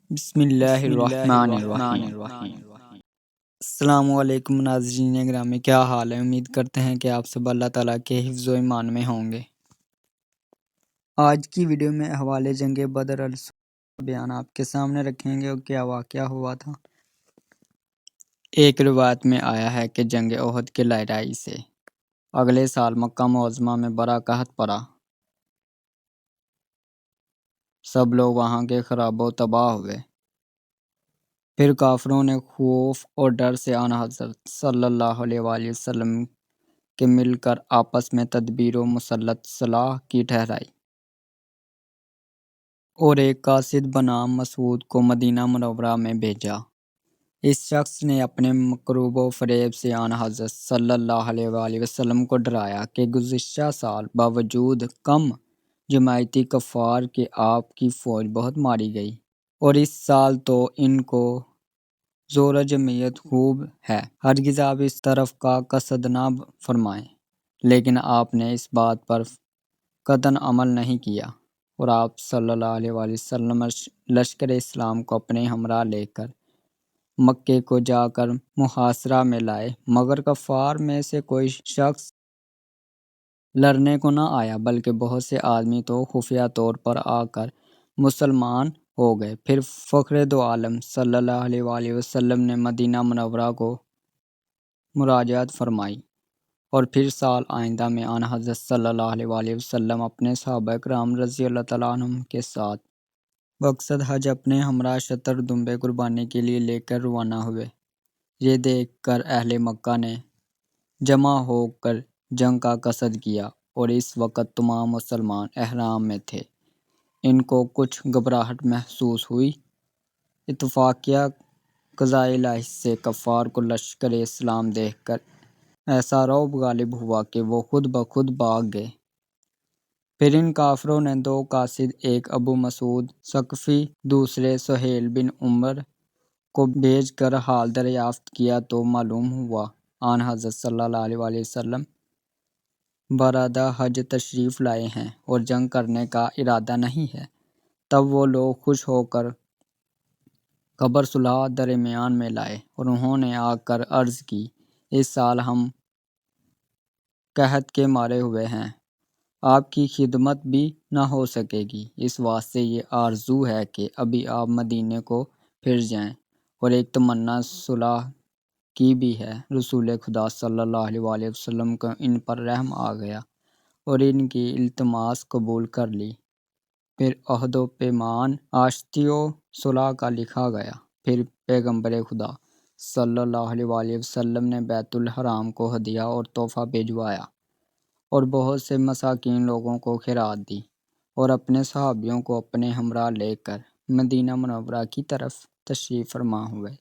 بسم اللہ الرحمن الرحیم۔ السلام علیکم ناظرین گرامی، کیا حال ہے؟ امید کرتے ہیں کہ آپ سب اللہ تعالیٰ کے حفظ و ایمان میں ہوں گے۔ آج کی ویڈیو میں حوالے جنگ بدر کا بیان آپ کے سامنے رکھیں گے اور کیا واقعہ ہوا تھا۔ ایک روایت میں آیا ہے کہ جنگ احد کی لڑائی سے اگلے سال مکہ معظمہ میں بڑا قحط پڑا۔ سب لوگ وہاں کے خراب و تباہ ہوئے۔ پھر کافروں نے خوف اور ڈر سے آن حضرت صلی اللہ علیہ وآلہ وسلم کے مل کر آپس میں تدبیر و مسلط صلاح کی ٹھہرائی اور ایک قاصد بنام مسعود کو مدینہ منورہ میں بھیجا۔ اس شخص نے اپنے مکروب و فریب سے آن حضرت صلی اللہ علیہ وآلہ وسلم کو ڈرایا کہ گزشتہ سال باوجود کم جماعتی کفار کے آپ کی فوج بہت ماری گئی، اور اس سال تو ان کو زور و جمعیت خوب ہے، ہرگز آپ اس طرف کا قصد نہ فرمائیں۔ لیکن آپ نے اس بات پر قطعاً عمل نہیں کیا، اور آپ صلی اللہ علیہ وآلہ وسلم لشکر اسلام کو اپنے ہمراہ لے کر مکے کو جا کر محاصرہ میں لائے، مگر کفار میں سے کوئی شخص لڑنے کو نہ آیا، بلکہ بہت سے آدمی تو خفیہ طور پر آ کر مسلمان ہو گئے۔ پھر فخر دو عالم صلی اللہ علیہ وآلہ وسلم نے مدینہ منورہ کو مراجعت فرمائی، اور پھر سال آئندہ میں آن حضرت صلی اللہ علیہ وآلہ وسلم اپنے صحابہ کرام رضی اللہ تعالیٰ عنہم کے ساتھ مقصد حج اپنے ہمراہ شتر دمبے قربانی کے لیے لے کر روانہ ہوئے۔ یہ دیکھ کر اہل مکہ نے جمع ہو کر جنگ کا قصد کیا، اور اس وقت تمام مسلمان احرام میں تھے۔ ان کو کچھ گھبراہٹ محسوس ہوئی۔ اتفاقیہ قضائے الہی سے کفار کو لشکر اسلام دیکھ کر ایسا رعب غالب ہوا کہ وہ خود بخود بھاگ گئے۔ پھر ان کافروں نے دو قاصد، ایک ابو مسعود ثقفی، دوسرے سہیل بن عمر کو بھیج کر حال دریافت کیا تو معلوم ہوا آن حضرت صلی اللہ علیہ وآلہ وسلم برادہ حج تشریف لائے ہیں اور جنگ کرنے کا ارادہ نہیں ہے۔ تب وہ لوگ خوش ہو کر خبر صلح درمیان میں لائے، اور انہوں نے آ کر عرض کی، اس سال ہم قحط کے مارے ہوئے ہیں، آپ کی خدمت بھی نہ ہو سکے گی، اس واسطے یہ آرزو ہے کہ ابھی آپ مدینے کو پھر جائیں، اور ایک تمنا صلح کی بھی ہے۔ رسول خدا صلی اللہ علیہ وآلہ وسلم کو ان پر رحم آ گیا اور ان کی التماس قبول کر لی۔ پھر عہد و پیمان، آشتی و صلح کا لکھا گیا۔ پھر پیغمبر خدا صلی اللہ علیہ وآلہ وسلم نے بیت الحرام کو ہدیہ اور تحفہ بھجوایا، اور بہت سے مساکین لوگوں کو خیرات دی، اور اپنے صحابیوں کو اپنے ہمراہ لے کر مدینہ منورہ کی طرف تشریف فرما ہوئے۔